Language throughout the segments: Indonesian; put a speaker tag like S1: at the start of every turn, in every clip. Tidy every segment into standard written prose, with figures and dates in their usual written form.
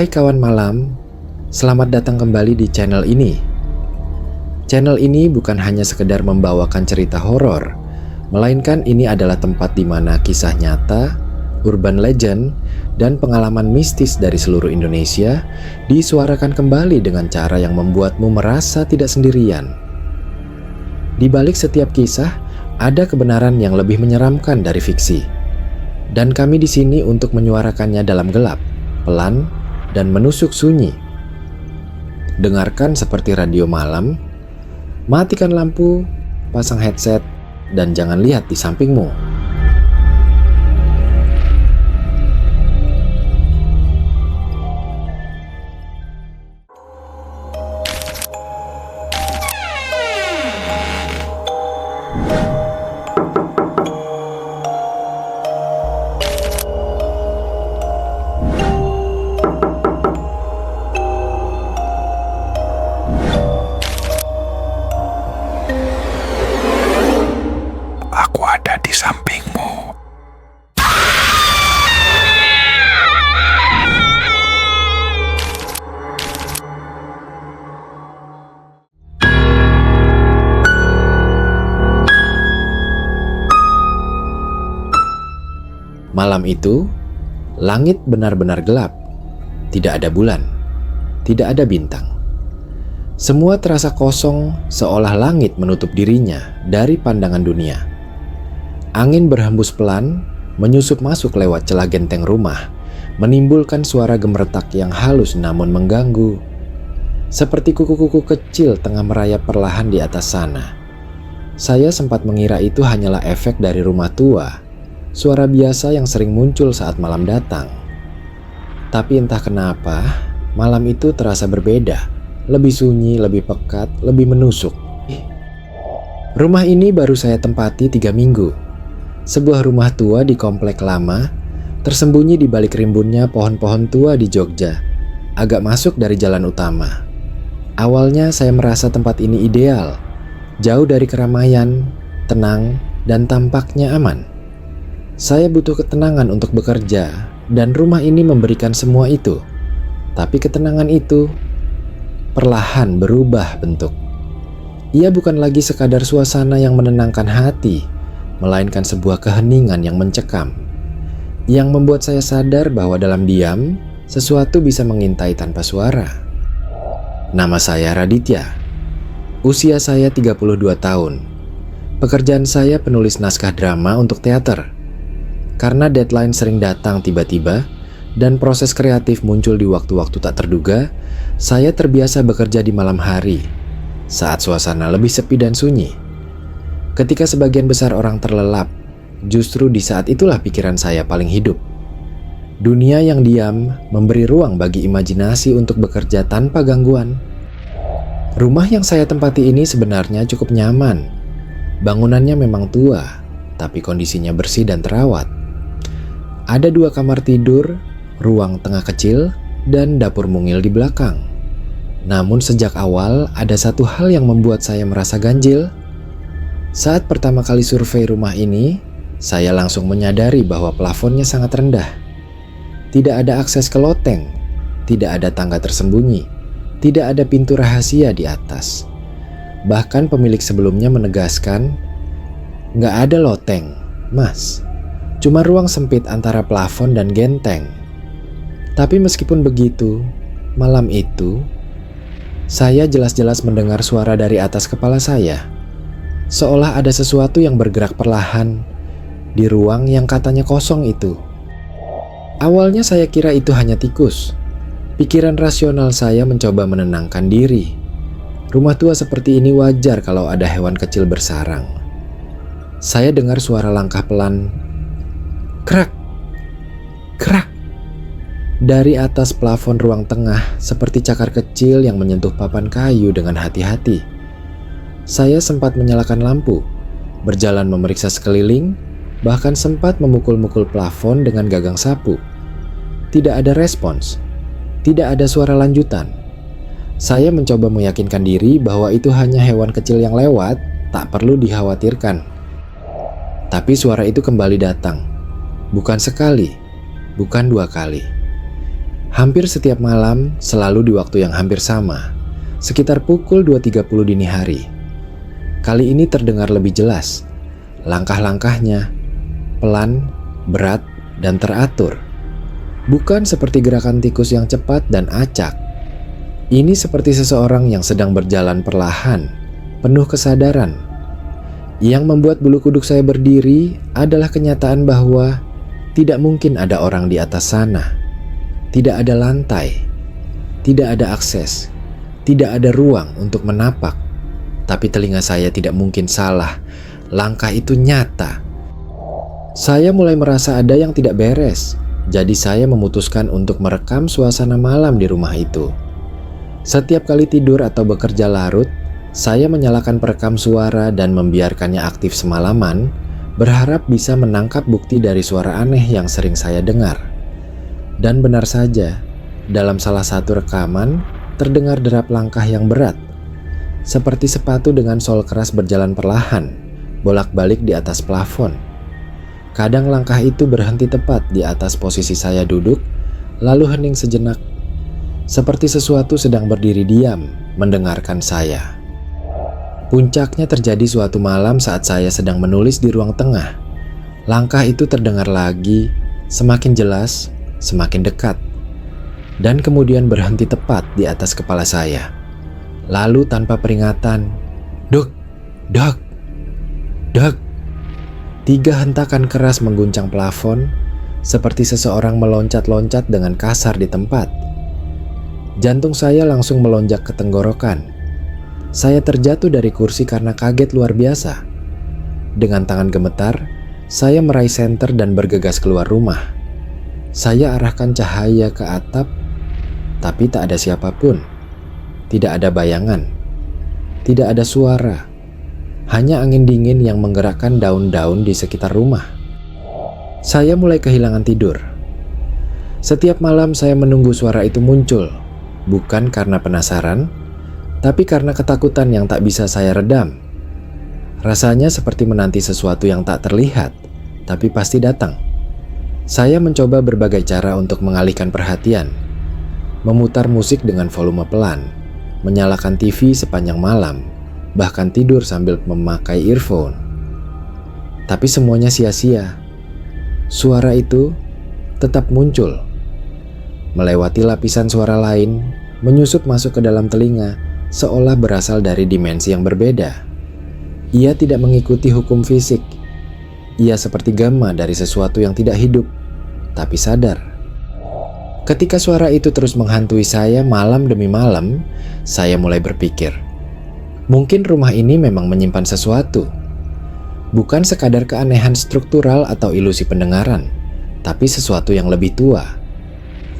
S1: Hai kawan malam, selamat datang kembali di channel ini. Channel ini bukan hanya sekedar membawakan cerita horor, melainkan ini adalah tempat di mana kisah nyata, urban legend, dan pengalaman mistis dari seluruh Indonesia disuarakan kembali dengan cara yang membuatmu merasa tidak sendirian. Di balik setiap kisah, ada kebenaran yang lebih menyeramkan dari fiksi. Dan kami di sini untuk menyuarakannya dalam gelap, pelan, dan menusuk sunyi. Dengarkan seperti radio malam, matikan lampu, pasang headset, dan jangan lihat di sampingmu.
S2: Aku ada di sampingmu.
S1: Malam itu, langit benar-benar gelap. Tidak ada bulan, tidak ada bintang. Semua terasa kosong, seolah langit menutup dirinya dari pandangan dunia. Angin berhembus pelan, menyusup masuk lewat celah genteng rumah, menimbulkan suara gemeretak yang halus namun mengganggu. Seperti kuku-kuku kecil tengah merayap perlahan di atas sana. Saya sempat mengira itu hanyalah efek dari rumah tua, suara biasa yang sering muncul saat malam datang. Tapi entah kenapa, malam itu terasa berbeda. Lebih sunyi, lebih pekat, lebih menusuk. Rumah ini baru saya tempati 3 minggu. Sebuah rumah tua di komplek lama, tersembunyi di balik rimbunnya pohon-pohon tua di Jogja, agak masuk dari jalan utama. Awalnya saya merasa tempat ini ideal, jauh dari keramaian, tenang, dan tampaknya aman. Saya butuh ketenangan untuk bekerja, dan rumah ini memberikan semua itu. Tapi ketenangan itu perlahan berubah bentuk. Ia bukan lagi sekadar suasana yang menenangkan hati, melainkan sebuah keheningan yang mencekam, yang membuat saya sadar bahwa dalam diam, sesuatu bisa mengintai tanpa suara. Nama saya Raditya. Usia saya 32 tahun. Pekerjaan saya penulis naskah drama untuk teater. Karena deadline sering datang tiba-tiba, dan proses kreatif muncul di waktu-waktu tak terduga, saya terbiasa bekerja di malam hari, saat suasana lebih sepi dan sunyi. Ketika sebagian besar orang terlelap, justru di saat itulah pikiran saya paling hidup. Dunia yang diam memberi ruang bagi imajinasi untuk bekerja tanpa gangguan. Rumah yang saya tempati ini sebenarnya cukup nyaman. Bangunannya memang tua, tapi kondisinya bersih dan terawat. Ada 2 kamar tidur, ruang tengah kecil, dan dapur mungil di belakang. Namun sejak awal ada satu hal yang membuat saya merasa ganjil. Saat pertama kali survei rumah ini, saya langsung menyadari bahwa plafonnya sangat rendah. Tidak ada akses ke loteng, tidak ada tangga tersembunyi, tidak ada pintu rahasia di atas. Bahkan pemilik sebelumnya menegaskan, "Nggak ada loteng, Mas. Cuma ruang sempit antara plafon dan genteng." Tapi meskipun begitu, malam itu, saya jelas-jelas mendengar suara dari atas kepala saya. Seolah ada sesuatu yang bergerak perlahan di ruang yang katanya kosong itu. Awalnya saya kira itu hanya tikus. Pikiran rasional saya mencoba menenangkan diri. Rumah tua seperti ini wajar kalau ada hewan kecil bersarang. Saya dengar suara langkah pelan. Krak, krak. Dari atas plafon ruang tengah, seperti cakar kecil yang menyentuh papan kayu dengan hati-hati. Saya sempat menyalakan lampu, berjalan memeriksa sekeliling, bahkan sempat memukul-mukul plafon dengan gagang sapu. Tidak ada respons, tidak ada suara lanjutan. Saya mencoba meyakinkan diri bahwa itu hanya hewan kecil yang lewat, tak perlu dikhawatirkan. Tapi suara itu kembali datang, bukan sekali, bukan 2 kali. Hampir setiap malam, selalu di waktu yang hampir sama, sekitar pukul 2.30 dini hari. Kali ini terdengar lebih jelas. Langkah-langkahnya pelan, berat, dan teratur. Bukan seperti gerakan tikus yang cepat dan acak. Ini seperti seseorang yang sedang berjalan perlahan, penuh kesadaran. Yang membuat bulu kuduk saya berdiri adalah kenyataan bahwa tidak mungkin ada orang di atas sana. Tidak ada lantai, tidak ada akses, tidak ada ruang untuk menapak. Tapi telinga saya tidak mungkin salah. Langkah itu nyata. Saya mulai merasa ada yang tidak beres. Jadi saya memutuskan untuk merekam suasana malam di rumah itu. Setiap kali tidur atau bekerja larut, saya menyalakan perekam suara dan membiarkannya aktif semalaman, berharap bisa menangkap bukti dari suara aneh yang sering saya dengar. Dan benar saja, dalam salah satu rekaman terdengar derap langkah yang berat, seperti sepatu dengan sol keras berjalan perlahan, bolak-balik di atas plafon. Kadang langkah itu berhenti tepat di atas posisi saya duduk, lalu hening sejenak, seperti sesuatu sedang berdiri diam mendengarkan saya. Puncaknya terjadi suatu malam saat saya sedang menulis di ruang tengah. Langkah itu terdengar lagi, semakin jelas, semakin dekat, dan kemudian berhenti tepat di atas kepala saya. Lalu tanpa peringatan, duk, duk, duk. 3 hentakan keras mengguncang plafon, seperti seseorang meloncat-loncat dengan kasar di tempat. Jantung saya langsung melonjak ke tenggorokan. Saya terjatuh dari kursi karena kaget luar biasa. Dengan tangan gemetar, saya meraih senter dan bergegas keluar rumah. Saya arahkan cahaya ke atap, tapi tak ada siapapun. Tidak ada bayangan, tidak ada suara, hanya angin dingin yang menggerakkan daun-daun di sekitar rumah. Saya mulai kehilangan tidur. Setiap malam saya menunggu suara itu muncul, bukan karena penasaran, tapi karena ketakutan yang tak bisa saya redam. Rasanya seperti menanti sesuatu yang tak terlihat, tapi pasti datang. Saya mencoba berbagai cara untuk mengalihkan perhatian, memutar musik dengan volume pelan, menyalakan TV sepanjang malam, bahkan tidur sambil memakai earphone. Tapi semuanya sia-sia. Suara itu tetap muncul, melewati lapisan suara lain, menyusup masuk ke dalam telinga, seolah berasal dari dimensi yang berbeda. Ia tidak mengikuti hukum fisik. Ia seperti gema dari sesuatu yang tidak hidup, tapi sadar. Ketika suara itu terus menghantui saya malam demi malam, saya mulai berpikir, mungkin rumah ini memang menyimpan sesuatu. Bukan sekadar keanehan struktural atau ilusi pendengaran, tapi sesuatu yang lebih tua,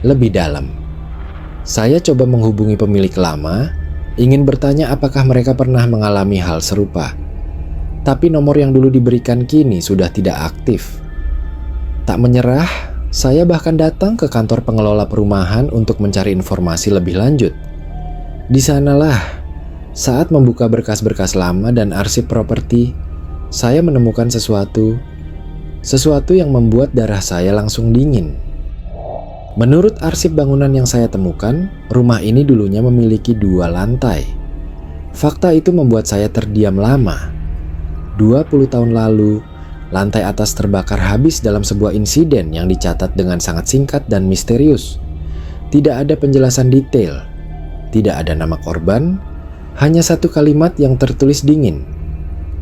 S1: lebih dalam. Saya coba menghubungi pemilik lama, ingin bertanya apakah mereka pernah mengalami hal serupa. Tapi nomor yang dulu diberikan kini sudah tidak aktif. Tak menyerah, saya bahkan datang ke kantor pengelola perumahan untuk mencari informasi lebih lanjut. Di sanalah, saat membuka berkas-berkas lama dan arsip properti, saya menemukan sesuatu yang membuat darah saya langsung dingin. Menurut arsip bangunan yang saya temukan, rumah ini dulunya memiliki 2 lantai. Fakta itu membuat saya terdiam lama. 20 tahun lalu, lantai atas terbakar habis dalam sebuah insiden yang dicatat dengan sangat singkat dan misterius. Tidak ada penjelasan detail, tidak ada nama korban, hanya satu kalimat yang tertulis dingin,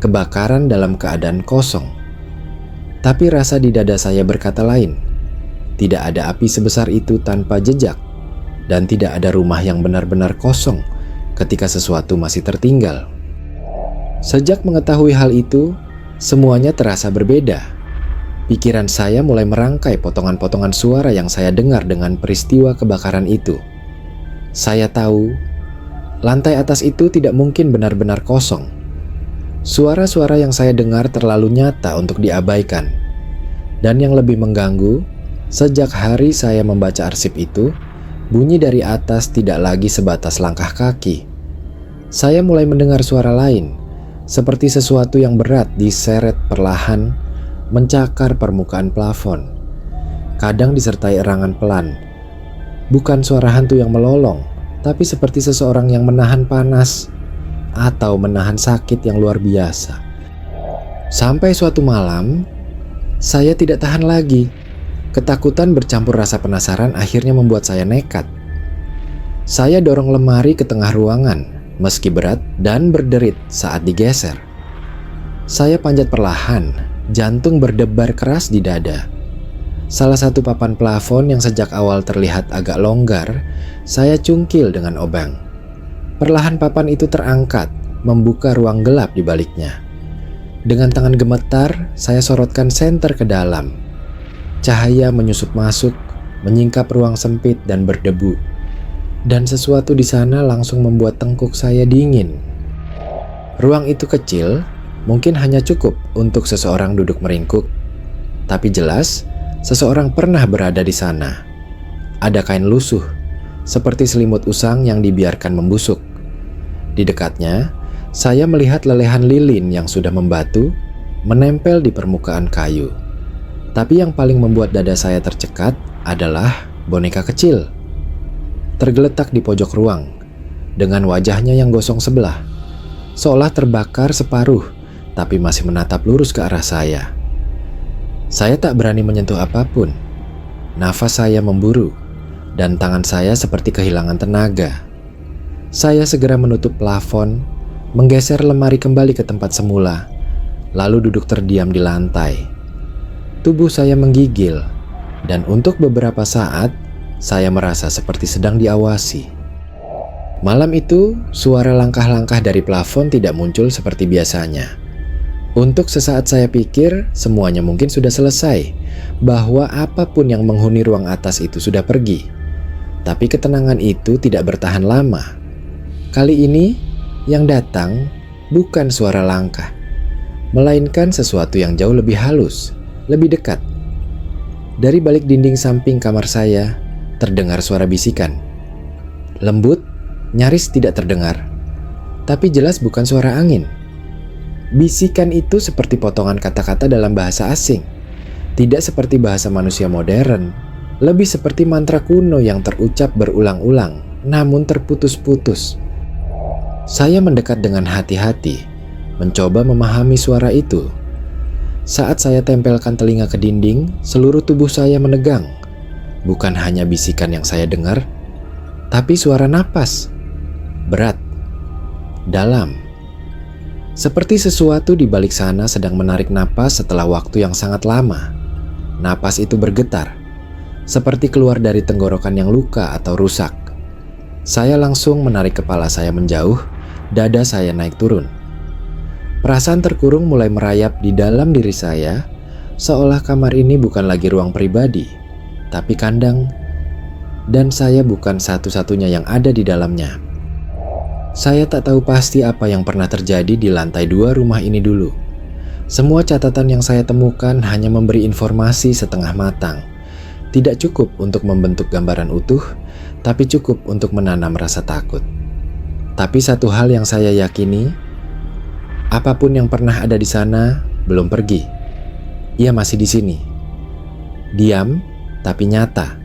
S1: kebakaran dalam keadaan kosong. Tapi rasa di dada saya berkata lain, tidak ada api sebesar itu tanpa jejak, dan tidak ada rumah yang benar-benar kosong ketika sesuatu masih tertinggal. Sejak mengetahui hal itu, semuanya terasa berbeda. Pikiran saya mulai merangkai potongan-potongan suara yang saya dengar dengan peristiwa kebakaran itu. Saya tahu, lantai atas itu tidak mungkin benar-benar kosong. Suara-suara yang saya dengar terlalu nyata untuk diabaikan. Dan yang lebih mengganggu, sejak hari saya membaca arsip itu, bunyi dari atas tidak lagi sebatas langkah kaki. Saya mulai mendengar suara lain, seperti sesuatu yang berat diseret perlahan, mencakar permukaan plafon. Kadang disertai erangan pelan, Bukan suara hantu yang melolong, tapi seperti seseorang yang menahan panas atau menahan sakit yang luar biasa. Sampai suatu malam, saya tidak tahan lagi. Ketakutan bercampur rasa penasaran akhirnya membuat saya nekat. Saya dorong lemari ke tengah ruangan, meski berat dan berderit saat digeser. Saya panjat perlahan, jantung berdebar keras di dada. Salah satu papan plafon yang sejak awal terlihat agak longgar, saya cungkil dengan obeng. Perlahan papan itu terangkat, membuka ruang gelap di baliknya. Dengan tangan gemetar, saya sorotkan senter ke dalam. Cahaya menyusup masuk, menyingkap ruang sempit dan berdebu. Dan sesuatu di sana langsung membuat tengkuk saya dingin. Ruang itu kecil, mungkin hanya cukup untuk seseorang duduk meringkuk. Tapi jelas, seseorang pernah berada di sana. Ada kain lusuh, seperti selimut usang yang dibiarkan membusuk. Di dekatnya, saya melihat lelehan lilin yang sudah membatu, menempel di permukaan kayu. Tapi yang paling membuat dada saya tercekat adalah boneka kecil. Tergeletak di pojok ruang, dengan wajahnya yang gosong sebelah, seolah terbakar separuh, tapi masih menatap lurus ke arah saya. Saya tak berani menyentuh apapun. Nafas saya memburu, dan tangan saya seperti kehilangan tenaga. Saya segera menutup plafon, menggeser lemari kembali ke tempat semula, lalu duduk terdiam di lantai. Tubuh saya menggigil, dan untuk beberapa saat, saya merasa seperti sedang diawasi. Malam itu, suara langkah-langkah dari plafon tidak muncul seperti biasanya. Untuk sesaat saya pikir semuanya mungkin sudah selesai, bahwa apapun yang menghuni ruang atas itu sudah pergi. Tapi ketenangan itu tidak bertahan lama. Kali ini yang datang bukan suara langkah, melainkan sesuatu yang jauh lebih halus, lebih dekat. Dari balik dinding samping kamar saya terdengar suara bisikan. Lembut, nyaris tidak terdengar, tapi jelas bukan suara angin. Bisikan itu seperti potongan kata-kata dalam bahasa asing, tidak seperti bahasa manusia modern, lebih seperti mantra kuno yang terucap berulang-ulang, namun terputus-putus. Saya mendekat dengan hati-hati, mencoba memahami suara itu. Saat saya tempelkan telinga ke dinding, seluruh tubuh saya menegang. Bukan hanya bisikan yang saya dengar, tapi suara napas, berat, dalam. Seperti sesuatu di balik sana sedang menarik napas setelah waktu yang sangat lama. Napas itu bergetar, seperti keluar dari tenggorokan yang luka atau rusak. Saya langsung menarik kepala saya menjauh, dada saya naik turun. Perasaan terkurung mulai merayap di dalam diri saya, seolah kamar ini bukan lagi ruang pribadi, tapi kandang, dan saya bukan satu-satunya yang ada di dalamnya. Saya tak tahu pasti apa yang pernah terjadi di lantai 2 rumah ini dulu. Semua catatan yang saya temukan hanya memberi informasi setengah matang. Tidak cukup untuk membentuk gambaran utuh, tapi cukup untuk menanam rasa takut. Tapi satu hal yang saya yakini, apapun yang pernah ada di sana belum pergi. Ia masih di sini. Diam, tapi nyata.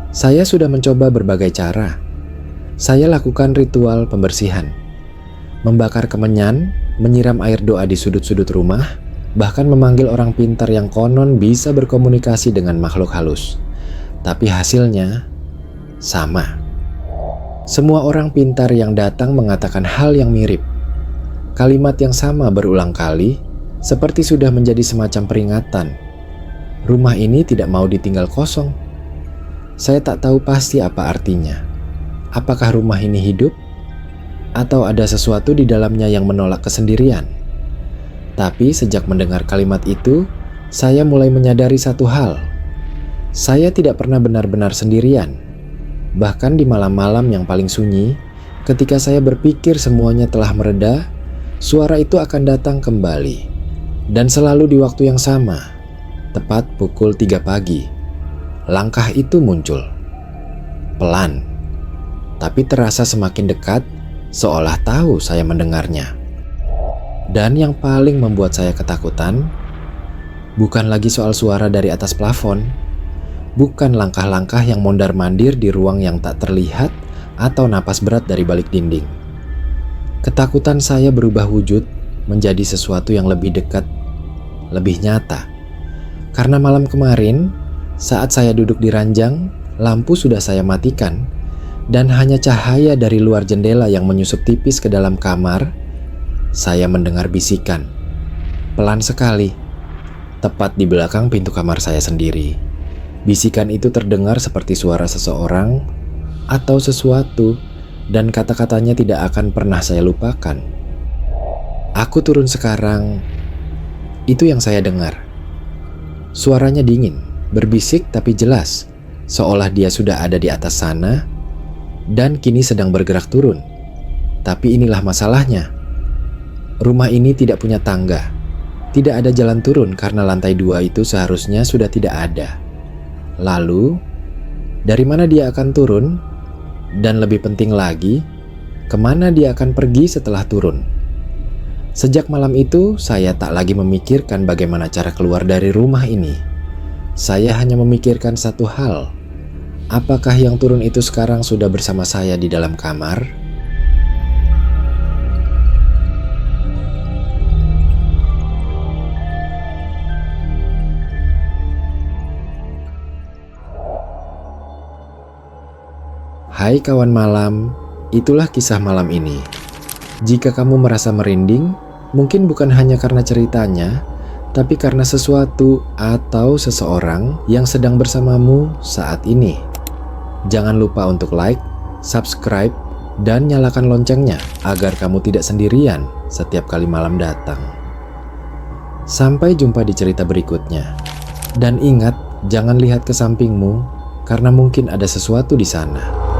S1: Saya sudah mencoba berbagai cara. Saya lakukan ritual pembersihan, membakar kemenyan, menyiram air doa di sudut-sudut rumah, bahkan memanggil orang pintar yang konon bisa berkomunikasi dengan makhluk halus. Tapi hasilnya sama. Semua orang pintar yang datang mengatakan hal yang mirip. Kalimat yang sama berulang kali, seperti sudah menjadi semacam peringatan. Rumah ini tidak mau ditinggal kosong. Saya tak tahu pasti apa artinya. Apakah rumah ini hidup? Atau ada sesuatu di dalamnya yang menolak kesendirian? Tapi sejak mendengar kalimat itu, saya mulai menyadari satu hal. Saya tidak pernah benar-benar sendirian. Bahkan di malam-malam yang paling sunyi, ketika saya berpikir semuanya telah mereda, suara itu akan datang kembali. Dan selalu di waktu yang sama, tepat pukul 3 pagi. Langkah itu muncul. Pelan. Tapi terasa semakin dekat, seolah tahu saya mendengarnya. Dan yang paling membuat saya ketakutan, bukan lagi soal suara dari atas plafon, bukan langkah-langkah yang mondar-mandir di ruang yang tak terlihat atau napas berat dari balik dinding. Ketakutan saya berubah wujud menjadi sesuatu yang lebih dekat, lebih nyata. Karena malam kemarin, saat saya duduk di ranjang, lampu sudah saya matikan, dan hanya cahaya dari luar jendela yang menyusup tipis ke dalam kamar. Saya mendengar bisikan, pelan sekali, tepat di belakang pintu kamar saya sendiri. Bisikan itu terdengar seperti suara seseorang atau sesuatu, dan kata-katanya tidak akan pernah saya lupakan. Aku turun sekarang. Itu yang saya dengar. Suaranya dingin, berbisik tapi jelas, seolah dia sudah ada di atas sana dan kini sedang bergerak turun. Tapi inilah masalahnya. Rumah ini tidak punya tangga. Tidak ada jalan turun karena lantai 2 itu seharusnya sudah tidak ada. Lalu, dari mana dia akan turun? Dan lebih penting lagi, kemana dia akan pergi setelah turun? Sejak malam itu, saya tak lagi memikirkan bagaimana cara keluar dari rumah ini. Saya hanya memikirkan satu hal. Apakah yang turun itu sekarang sudah bersama saya di dalam kamar? Hai kawan malam, itulah kisah malam ini. Jika kamu merasa merinding, mungkin bukan hanya karena ceritanya, tapi karena sesuatu atau seseorang yang sedang bersamamu saat ini. Jangan lupa untuk like, subscribe, dan nyalakan loncengnya agar kamu tidak sendirian setiap kali malam datang. Sampai jumpa di cerita berikutnya. Dan ingat, jangan lihat ke sampingmu karena mungkin ada sesuatu di sana.